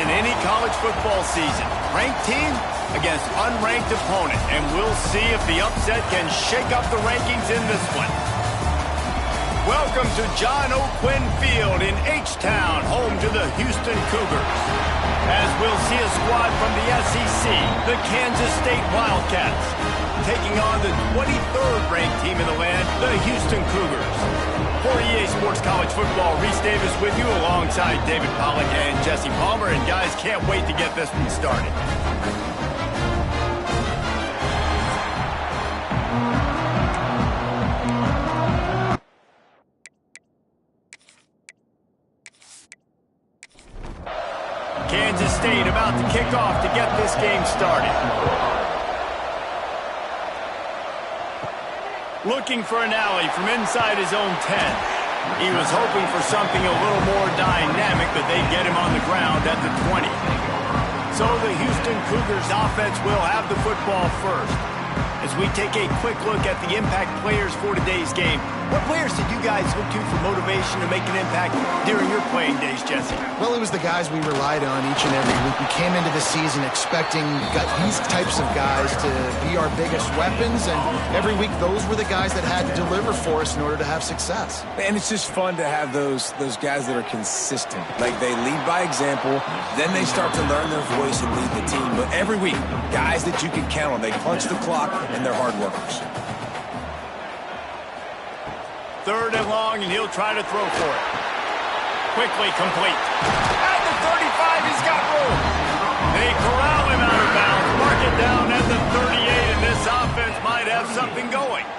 in any college football season. Ranked team against unranked opponent, and we'll see if the upset can shake up the rankings in this one. Welcome to John O'Quinn Field in H-Town, home to the Houston Cougars. As we'll see a squad from the SEC, the Kansas State Wildcats, taking on the 23rd ranked team in the land, the Houston Cougars. For EA Sports College Football, Reese Davis with you alongside David Pollack and Jesse Palmer. And guys, can't wait to get this one started. Kansas State about to kick off to get this game started. Looking for an alley from inside his own 10. He was hoping for something a little more dynamic, but they get him on the ground at the 20. So the Houston Cougars offense will have the football first. As we take a quick look at the impact players for today's game, what players did you guys look to for motivation to make an impact during your playing days, Jesse? Well, it was the guys we relied on each and every week. We came into the season expecting these types of guys to be our biggest weapons, and every week those were the guys that had to deliver for us in order to have success. And it's just fun to have those guys that are consistent. Like, they lead by example, then they start to learn their voice and lead the team. But every week, guys that you can count on, they punch the clock, and they're hard workers. 3rd and long, and he'll try to throw for it. Quickly complete. At the 35, he's got room. They corral him out of bounds. Mark it down at the 38, and this offense might have something going.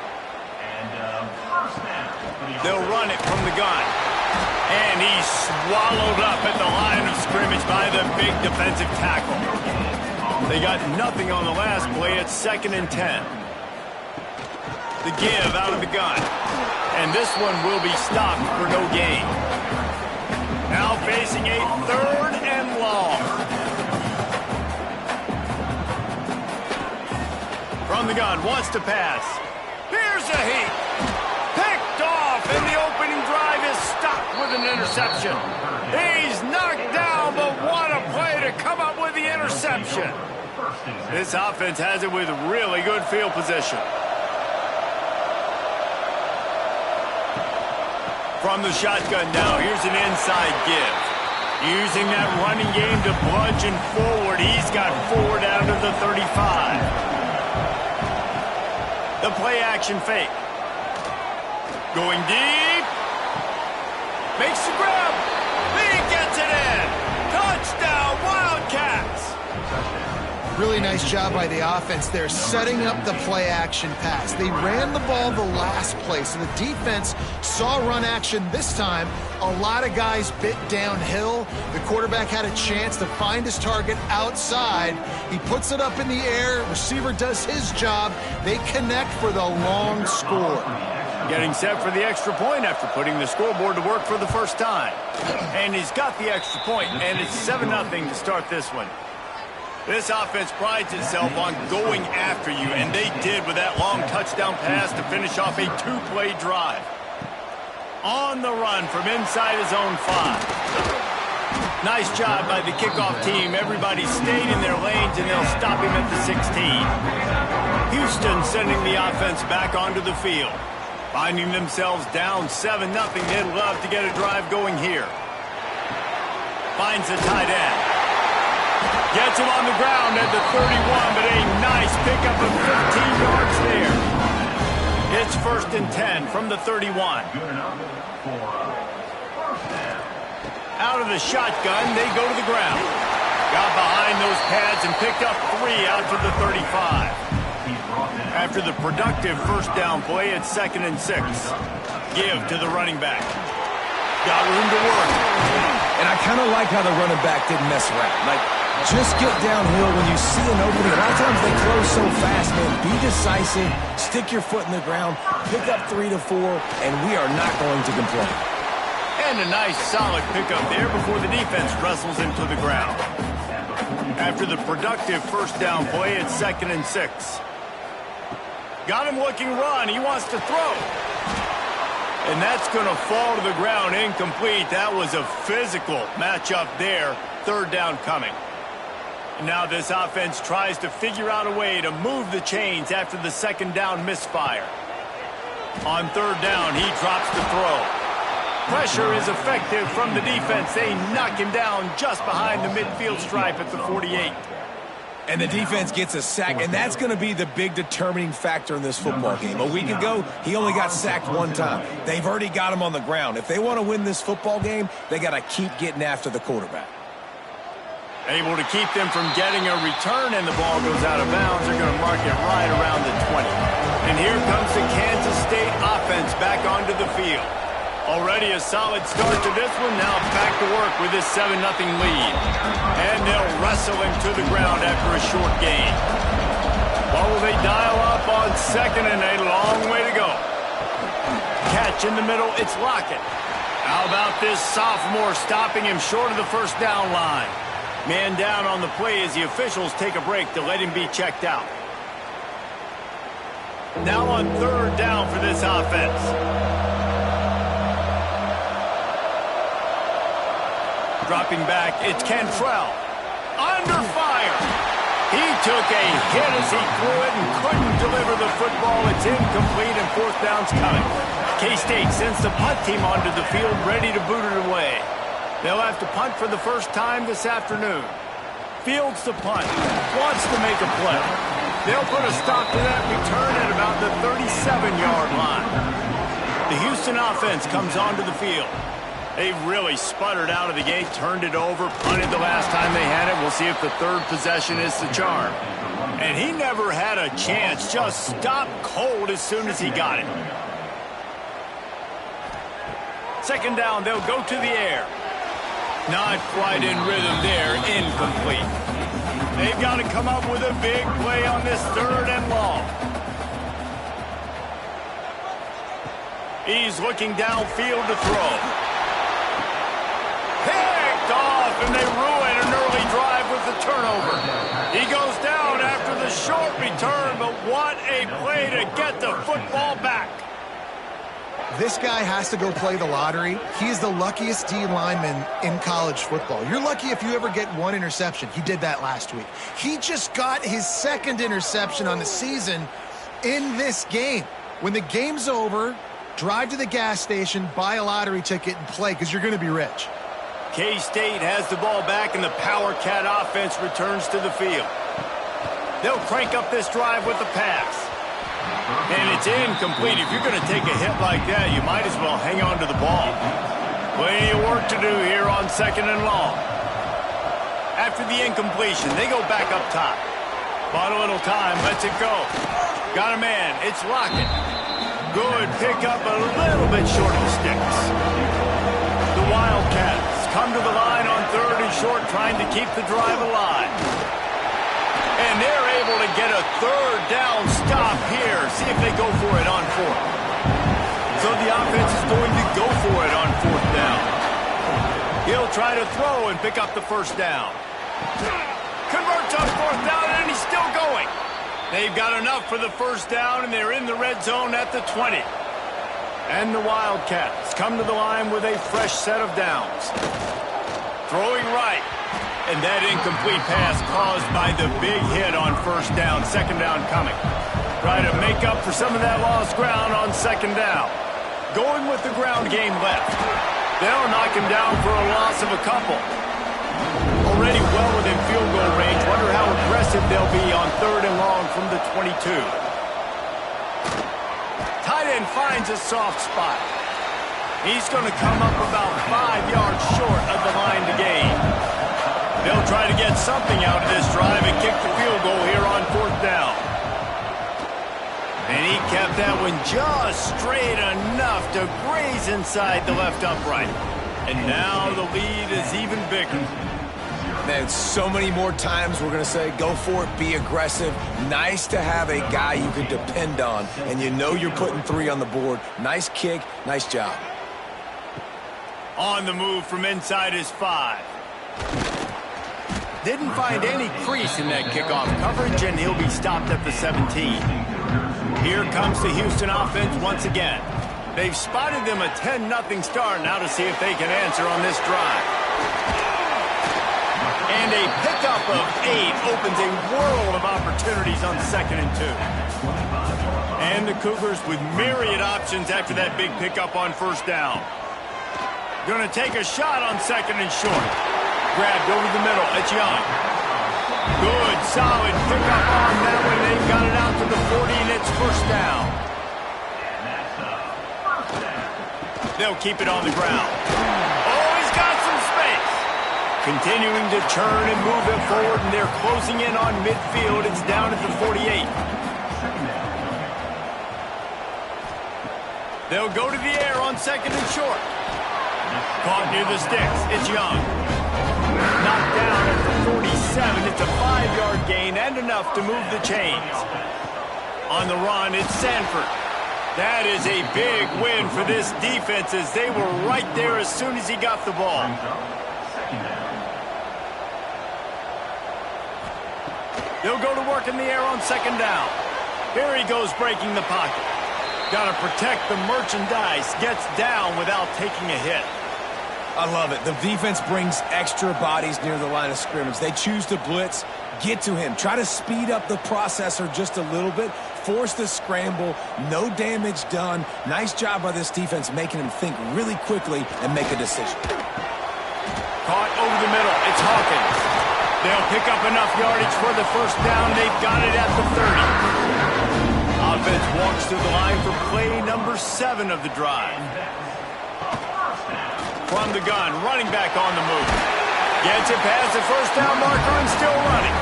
They'll run it from the gun. And he's swallowed up at the line of scrimmage by the big defensive tackle. They got nothing on the last play. It's 2nd and 10. The give out of the gun. And this one will be stopped for no gain. Now facing a 3rd and long. From the gun, wants to pass. Here's a heat. Picked off, and the opening drive is stopped with an interception. He's knocked down, but what a play to come up with the interception. This offense has it with really good field position. From the shotgun now, here's an inside give. Using that running game to bludgeon forward. He's got 4 down to the 35. The play action fake. Going deep. Makes the grab. He gets it in. Touchdown, Wildcats. Really nice job by the offense there, setting up the play-action pass. They ran the ball the last play, so the defense saw run action this time. A lot of guys bit downhill. The quarterback had a chance to find his target outside. He puts it up in the air. Receiver does his job. They connect for the long score. Getting set for the extra point after putting the scoreboard to work for the first time. And he's got the extra point, and it's 7-0 to start this one. This offense prides itself on going after you, and they did with that long touchdown pass to finish off a 2-play drive. On the run from inside his own 5. Nice job by the kickoff team. Everybody stayed in their lanes, and they'll stop him at the 16. Houston sending the offense back onto the field. Finding themselves down 7-0, they'd love to get a drive going here. Finds the tight end. Gets him on the ground at the 31, but a nice pickup of 15 yards there. It's 1st and 10 from the 31. Out of the shotgun, they go to the ground. Got behind those pads and picked up 3 out to the 35. After the productive first down play, it's 2nd and 6. Give to the running back. Got room to work. And I kind of like how the running back didn't mess around. Like, just get downhill when you see an opening. A lot of times they close so fast, man. Be decisive, stick your foot in the ground, pick up 3 to 4, and we are not going to complain. And a nice solid pickup there before the defense wrestles him to the ground. After the productive first down play, it's 2nd and 6. Got him looking run. He wants to throw. And that's going to fall to the ground incomplete. That was a physical matchup there. third down coming. Now this offense tries to figure out a way to move the chains after the second down misfire. On third down, he drops the throw. Pressure is effective from the defense. They knock him down just behind the midfield stripe at the 48. And the defense gets a sack, and that's going to be the big determining factor in this football game. A week ago, he only got sacked one time. They've already got him on the ground. If they want to win this football game, they got to keep getting after the quarterback. Able to keep them from getting a return, and the ball goes out of bounds. They're going to mark it right around the 20. And here comes the Kansas State offense back onto the field. Already a solid start to this one. Now back to work with this 7-0 lead. And they'll wrestle him to the ground after a short gain. What will they dial up on second and a long way to go? Catch in the middle. It's Lockett. How about this sophomore stopping him short of the first down line? Man down on the play as the officials take a break to let him be checked out. Now on third down for this offense. Dropping back, it's Cantrell. Under fire. He took a hit as he threw it and couldn't deliver the football. It's incomplete and fourth down's coming. K-State sends the punt team onto the field ready to boot it away. They'll have to punt for the first time this afternoon. Fields the punt. Wants to make a play. They'll put a stop to that return at about the 37-yard line. The Houston offense comes onto the field. They really sputtered out of the gate, turned it over, punted the last time they had it. We'll see if the third possession is the charm. And he never had a chance, just stopped cold as soon as he got it. Second down, they'll go to the air. Not quite in rhythm there, incomplete. They've got to come up with a big play on this third and long. He's looking downfield to throw. Picked off, and they ruin an early drive with the turnover. He goes down after the short return, but what a play to get the football back. This guy has to go play the lottery. He's the luckiest D lineman in college football. You're lucky if you ever get one interception. He did that last week. He just got his second interception on the season in this game. When the game's over, drive to the gas station, buy a lottery ticket, and play, because you're going to be rich. K-State has the ball back, and the Power Cat offense returns to the field. They'll crank up this drive with the pass. And it's incomplete. If you're going to take a hit like that, you might as well hang on to the ball. Plenty of work to do here on second and long. After the incompletion, they go back up top. Bought a little time, lets it go. Got a man, it's Lockett. Good pickup, a little bit short of the sticks. The Wildcats come to the line on third and short, trying to keep the drive alive. And they're able to get a third down stop here. See if they go for it on fourth. So the offense is going to go for it on fourth down. He'll try to throw and pick up the first down. Converts on fourth down, and he's still going. They've got enough for the first down, and they're in the red zone at the 20. And the Wildcats come to the line with a fresh set of downs. Throwing right. And that incomplete pass caused by the big hit on first down. Second down coming. Try to make up for some of that lost ground on second down. Going with the ground game left. They'll knock him down for a loss of a couple. Already well within field goal range. Wonder how aggressive they'll be on third and long from the 22. Tight end finds a soft spot. He's going to come up about 5 yards short of the line to gain. They'll try to get something out of this drive and kick the field goal here on fourth down. And he kept that one just straight enough to graze inside the left upright. And now the lead is even bigger. Man, so many more times we're going to say, go for it, be aggressive. Nice to have a guy you can depend on, and you know you're putting 3 on the board. Nice kick, nice job. On the move from inside his 5. Didn't find any crease in that kickoff coverage, and he'll be stopped at the 17. Here comes the Houston offense once again. They've spotted them a 10-0 start now to see if they can answer on this drive. And a pickup of 8 opens a world of opportunities on 2nd and 2. And the Cougars with myriad options after that big pickup on 1st down. Going to take a shot on 2nd and short. Grabbed over the middle. It's Young. Good, solid pickup on that one. They've got it out to the 40, and it's 1st down. They'll keep it on the ground. Oh, he's got some space. Continuing to turn and move it forward, and they're closing in on midfield. It's down at the 48. They'll go to the air on 2nd and short. Caught near the sticks. It's Young. Knocked down at the 47. It's a 5-yard gain and enough to move the chains. On the run, it's Sanford. That is a big win for this defense as they were right there as soon as he got the ball. They'll go to work in the air on 2nd down. Here he goes breaking the pocket. Got to protect the merchandise. Gets down without taking a hit. I love it. The defense brings extra bodies near the line of scrimmage. They choose to blitz, get to him, try to speed up the processor just a little bit, force the scramble, no damage done. Nice job by this defense making him think really quickly and make a decision. Caught over the middle. It's Hawkins. They'll pick up enough yardage for the 1st down. They've got it at the 30. Offense walks through the line for play number 7 of the drive. From the gun, running back on the move. Gets it past the 1st down marker and still running.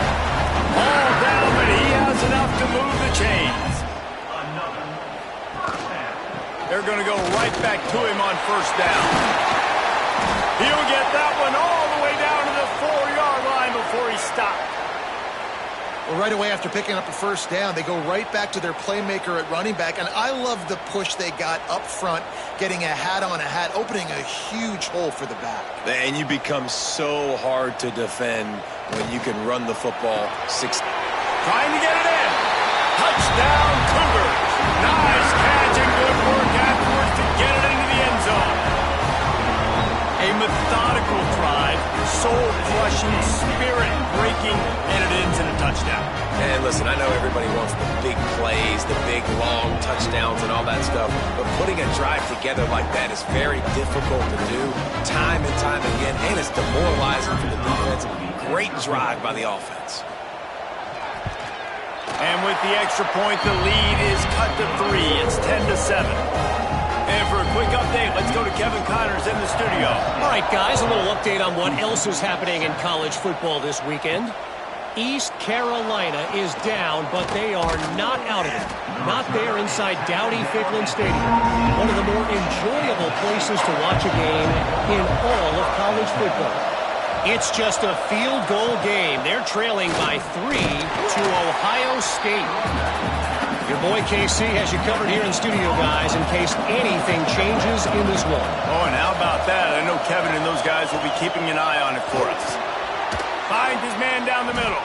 All down, but he has enough to move the chains. They're going to go right back to him on 1st down. He'll get that one all the way down to the 4-yard line before he stopped. Well, right away after picking up a 1st down, they go right back to their playmaker at running back. And I love the push they got up front, getting a hat on a hat, opening a huge hole for the back. And you become so hard to defend when you can run the football. Trying to get it in. Touchdown, Cougars. Nice catch and good work afterwards to get it into the end zone. A methodical drive, soul-crushing, spirit-breaking, and it ends in a touchdown. And listen, I know everybody wants the big plays, the big, long touchdowns and all that stuff, but putting a drive together like that is very difficult to do time and time again, and it's demoralizing for the defense. Great drive by the offense. And with the extra point, the lead is cut to 3. It's 10-7. And for a quick update, let's go to Kevin Connors in the studio. All right, guys, a little update on what else is happening in college football this weekend. East Carolina is down, but they are not out of it. Not there inside Dowdy-Ficklin Stadium. One of the more enjoyable places to watch a game in all of college football. It's just a field goal game. They're trailing by 3 to Ohio State. Your boy KC has you covered here in studio, guys, in case anything changes in this one. Oh, and how about that? I know Kevin and those guys will be keeping an eye on it for us. Finds his man down the middle.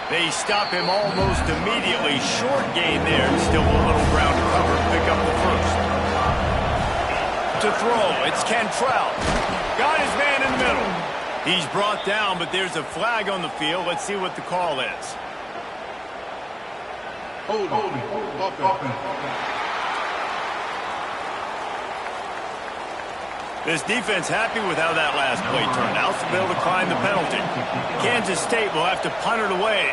They stop him almost immediately. Short gain there. Still a little ground to cover. Pick up the 1st. To throw, it's Cantrell. Got his man in the middle. He's brought down, but there's a flag on the field. Let's see what the call is. This defense happy with how that last play turned out, so they'll decline the penalty. Kansas State will have to punt it away.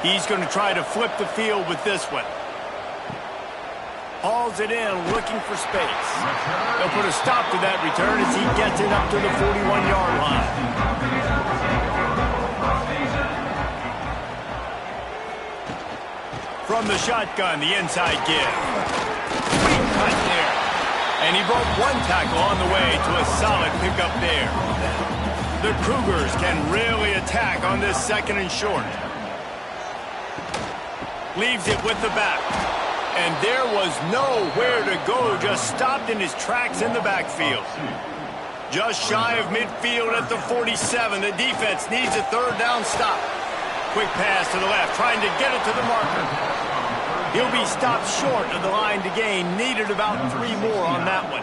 He's going to try to flip the field with this one. Hauls it in, looking for space. They'll put a stop to that return as he gets it up to the 41-yard line. From the shotgun, the inside give. Sweet cut there. And he broke one tackle on the way to a solid pickup there. The Cougars can really attack on this 2nd and short. Leaves it with the back. And there was nowhere to go, just stopped in his tracks in the backfield. Just shy of midfield at the 47. The defense needs a 3rd down stop. Quick pass to the left, trying to get it to the marker. He'll be stopped short of the line to gain. Needed about 3 more on that one.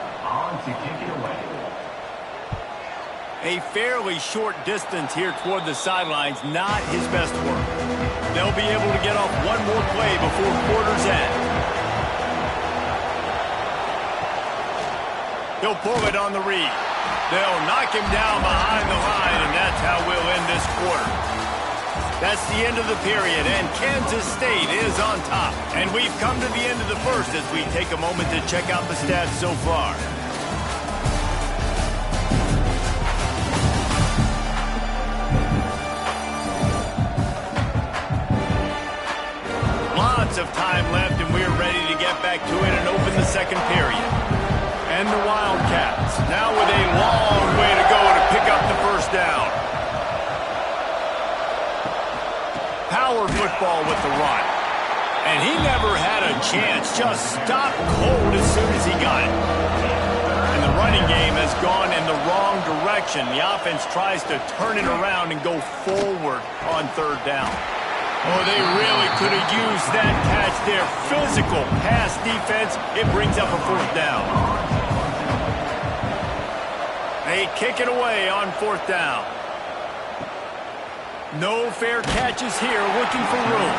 A fairly short distance here toward the sidelines, not his best work. They'll be able to get off one more play before quarter's end. He'll pull it on the read. They'll knock him down behind the line, and that's how we'll end this quarter. That's the end of the period, and Kansas State is on top. And we've come to the end of the first as we take a moment to check out the stats so far. Lots of time left, and we're ready to get back to it and open the second period. And the Wildcats, now with a long way to go to pick up the first down. Power football with the run. And he never had a chance, just stopped cold as soon as he got it. And the running game has gone in the wrong direction. The offense tries to turn it around and go forward on third down. Oh, they really could have used that catch there. Physical pass defense. It brings up a fourth down. They kick it away on fourth down. No fair catches here, looking for room.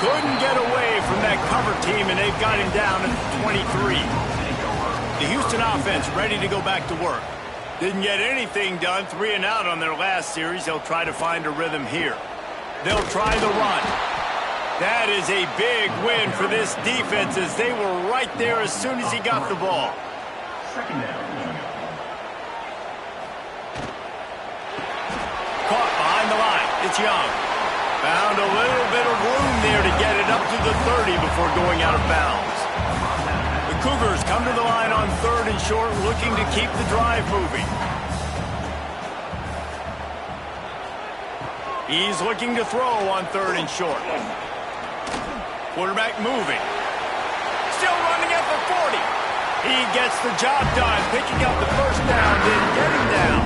Couldn't get away from that cover team, and they've got him down at 23. The Houston offense ready to go back to work. Didn't get anything done, 3 and out on their last series. They'll try to find a rhythm here. They'll try the run. That is a big win for this defense as they were right there as soon as he got the ball. Second down. Caught behind the line. It's Young. Found a little bit of room there to get it up to the 30 before going out of bounds. The Cougars come to the line on third and short, looking to keep the drive moving. He's looking to throw on third and short. Quarterback moving. Still running at the 40. He gets the job done, picking up the first down, then getting down.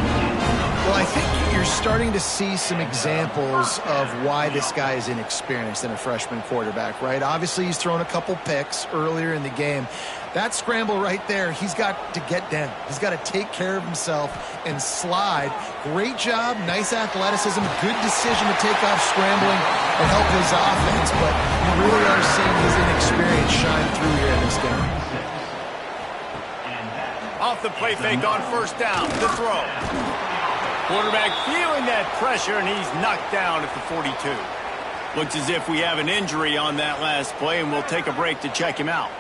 Well, I think you're starting to see some examples of why this guy is inexperienced in a freshman quarterback, right? Obviously, he's thrown a couple picks earlier in the game. That scramble right there, he's got to get down. He's got to take care of himself and slide. Great job, nice athleticism, good decision to take off scrambling and help his offense, but you really are seeing his inexperience shine through here in this game. Off the play fake on first down, the throw. Quarterback feeling that pressure, and he's knocked down at the 42. Looks as if we have an injury on that last play, and we'll take a break to check him out.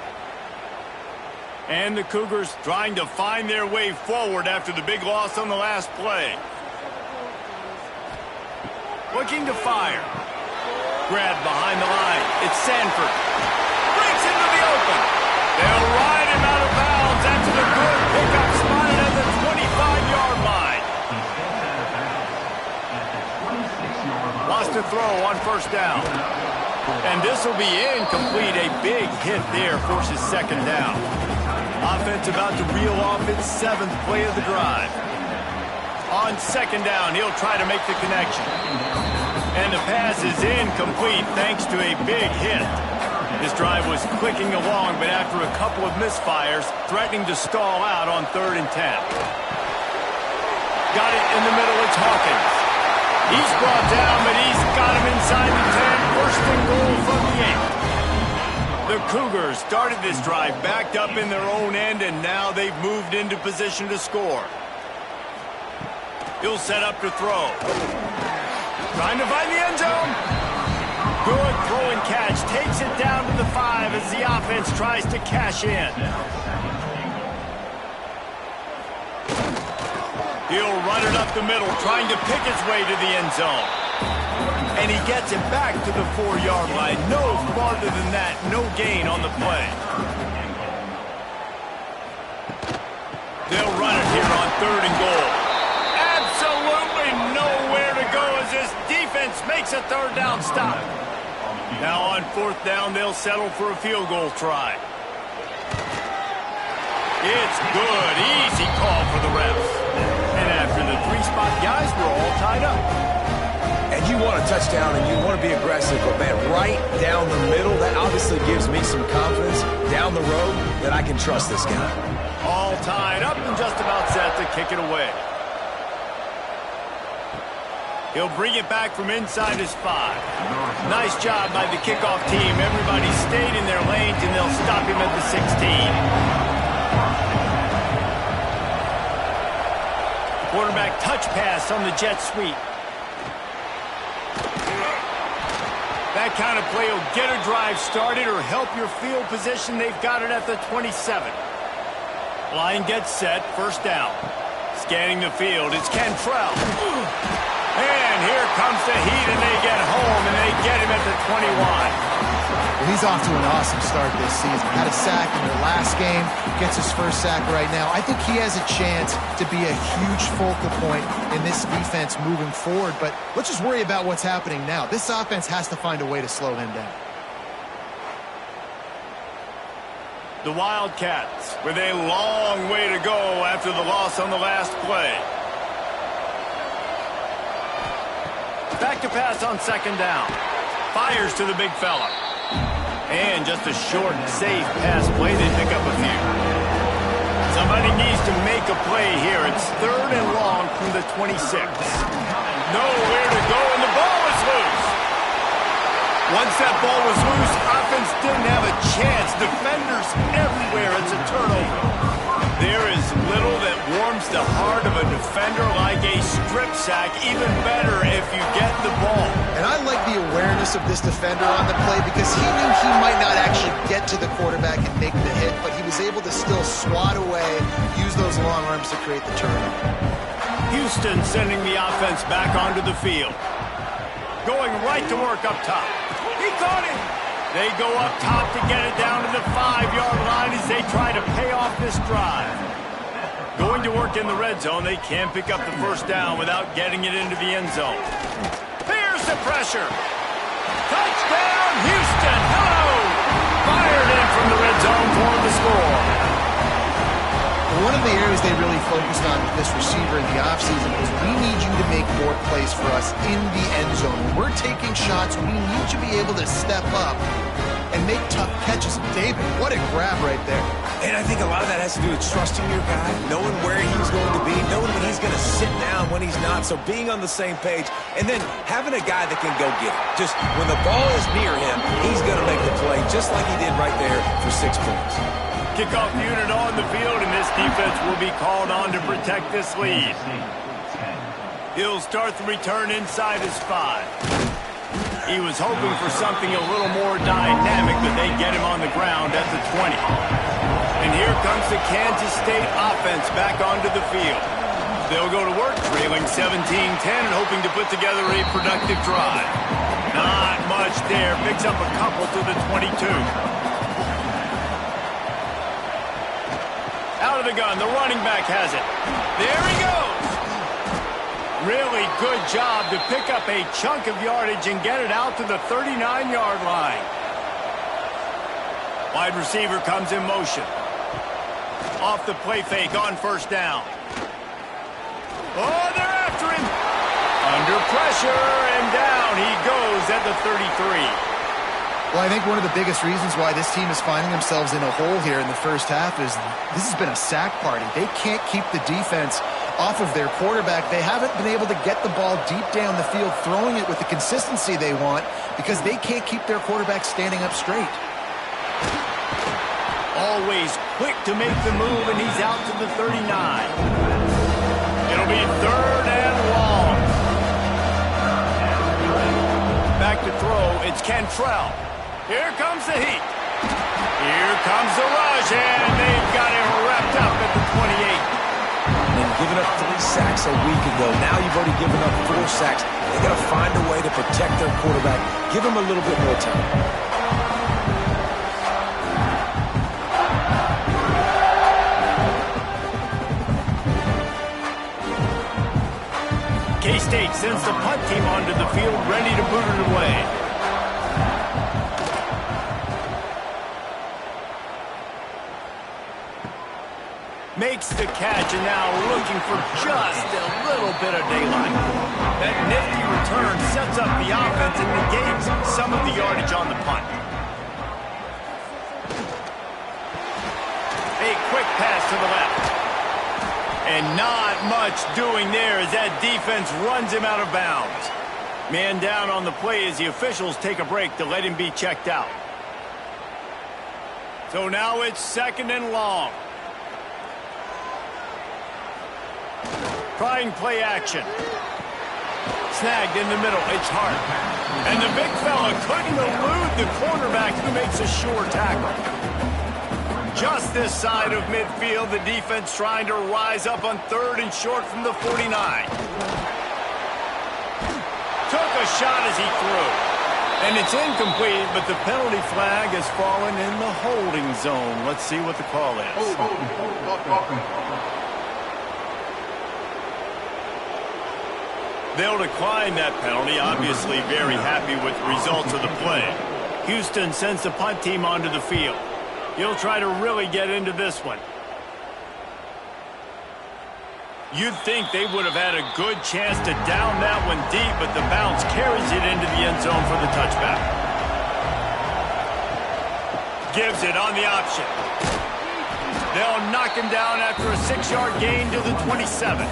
And the Cougars trying to find their way forward after the big loss on the last play. Looking to fire. Grab behind the line. It's Sanford. Breaks into the open. They'll ride him out of bounds after the good pickup spotted at the 25-yard line. Lost a throw on first down. And this will be incomplete. A big hit there forces second down. Offense about to reel off its 7th play of the drive. On second down, he'll try to make the connection. And the pass is incomplete thanks to a big hit. This drive was clicking along, but after a couple of misfires, threatening to stall out on 3rd and 10. Got it in the middle, it's Hawkins. He's brought down, but he's got him inside the 10. First and goal from the 8. The Cougars started this drive backed up in their own end, and now they've moved into position to score. He'll set up to throw. Trying to find the end zone. Good throw and catch. Takes it down to the 5 as the offense tries to cash in. He'll run it up the middle, trying to pick his way to the end zone. And he gets it back to the 4-yard line. No farther than that. No gain on the play. They'll run it here on 3rd and goal. Absolutely nowhere to go as this defense makes a 3rd down stop. Now on 4th down, they'll settle for a field goal try. It's good. Easy call for the refs. And after the 3-spot guys, we're all tied up. And you want a touchdown and you want to be aggressive, but man, right down the middle, that obviously gives me some confidence down the road that I can trust this guy. All tied up and just about set to kick it away. He'll bring it back from inside his 5. Nice job by the kickoff team. Everybody stayed in their lanes, and they'll stop him at the 16. Quarterback touch pass on the jet sweep. That kind of play will get a drive started or help your field position. They've got it at the 27. Line gets set, first down. Scanning the field, it's Cantrell. And here comes the heat, and they get home, and they get him at the 21. Well, he's off to an awesome start this season. Had a sack in their last game, gets his first sack right now. I think he has a chance to be a huge focal point in this defense moving forward, but let's just worry about what's happening now. This offense has to find a way to slow him down. The Wildcats with a long way to go after the loss on the last play. Back to pass on second down. Fires to the big fella. And just a short, safe pass play. They pick up a few. Somebody needs to make a play here. It's 3rd and long from the 26. Nowhere to go, and the ball is loose. Once that ball was loose, offense didn't have a chance. Defenders everywhere. It's a turnover. There is little that warms the heart of a defender like a strip sack. Even better if you get the ball. And I like the awareness of this defender on the play because he knew he might not actually get to the quarterback and make the hit, but he was able to still swat away, use those long arms to create the turnover. Houston sending the offense back onto the field. Going right to work up top. He caught it. They go up top to get it down to the 5-yard line as they try to pay off this drive. Going to work in the red zone, they can't pick up the first down without getting it into the end zone. Here's the pressure. Touchdown, Houston. Hello. Fired in from the red zone for the score. One of the areas they really focused on with this receiver in the offseason was we need you to make more plays for us in the end zone. When we're taking shots, we need you to be able to step up and make tough catches. David, what a grab right there. And I think a lot of that has to do with trusting your guy, knowing where he's going to be, knowing when he's going to sit down, when he's not, so being on the same page, and then having a guy that can go get it. Just when the ball is near him, he's going to make the play just like he did right there for 6 points. Kickoff unit on the field, and this defense will be called on to protect this lead. He'll start the return inside his 5. He was hoping for something a little more dynamic, but they get him on the ground at the 20. And here comes the Kansas State offense back onto the field. They'll go to work, trailing 17-10 and hoping to put together a productive drive. Not much there. Picks up a couple to the 22. Out of the gun, the running back has it. There he goes. Really good job to pick up a chunk of yardage and get it out to the 39-yard line. Wide receiver comes in motion. Off the play fake on first down. Oh, they're after him. Under pressure, and down he goes at the 33. Well, I think one of the biggest reasons why this team is finding themselves in a hole here in the first half is this has been a sack party. They can't keep the defense off of their quarterback. They haven't been able to get the ball deep down the field, throwing it with the consistency they want because they can't keep their quarterback standing up straight. Always quick to make the move, and he's out to the 39. It'll be 3rd and long. Back to throw, it's Cantrell. Here comes the heat. Here comes the rush, and they've got him wrapped up at the 28. And giving up 3 sacks a week ago. Now you've already given up 4 sacks. They got to find a way to protect their quarterback. Give him a little bit more time. K-State sends the punt team onto the field, ready to boot it away. Makes the catch, and now looking for just a little bit of daylight. That nifty return sets up the offense and negates some of the yardage on the punt. A quick pass to the left. And not much doing there as that defense runs him out of bounds. Man down on the play as the officials take a break to let him be checked out. So now it's 2nd and long. Trying play action. Snagged in the middle. It's Hart. And the big fella couldn't elude the cornerback who makes a sure tackle. Just this side of midfield, the defense trying to rise up on 3rd and short from the 49. Took a shot as he threw. And it's incomplete, but the penalty flag has fallen in the holding zone. Let's see what the call is. They'll decline that penalty, obviously very happy with the results of the play. Houston sends the punt team onto the field. He'll try to really get into this one. You'd think they would have had a good chance to down that one deep, but the bounce carries it into the end zone for the touchback. Gives it on the option. They'll knock him down after a 6-yard gain to the 27.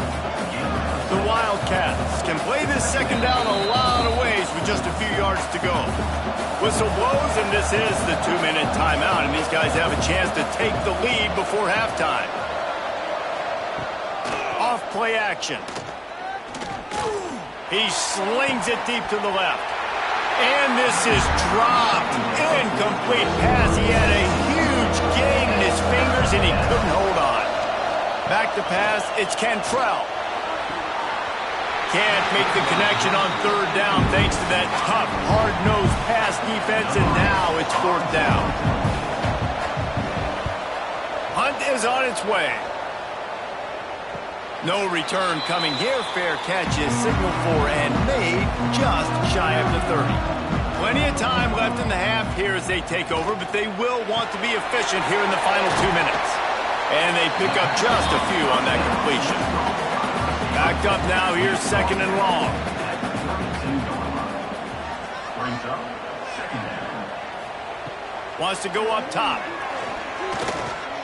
The Wildcats can play this 2nd down a lot of ways with just a few yards to go. Whistle blows, and this is the 2-minute timeout, and these guys have a chance to take the lead before halftime. Off play action. He slings it deep to the left. And this is dropped. Incomplete pass. He had a huge gain in his fingers, and he couldn't hold on. Back to pass. It's Cantrell. Can't make the connection on 3rd down thanks to that tough, hard-nosed pass defense, and now it's 4th down. Hunt is on its way. No return coming here. Fair catch is signaled for and made just shy of the 30. Plenty of time left in the half here as they take over, but they will want to be efficient here in the final 2 minutes. And they pick up just a few on that completion. Backed up now, here's 2nd and long. Wants to go up top.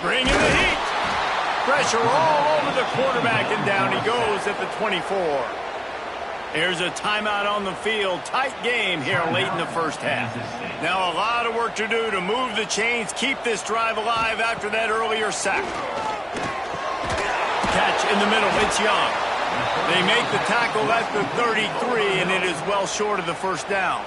Bring in the heat. Pressure all over the quarterback, and down he goes at the 24. Here's a timeout on the field. Tight game here late in the first half. Now a lot of work to do to move the chains, keep this drive alive after that earlier sack. Catch in the middle, it's Young. They make the tackle at the 33, and it is well short of the 1st down.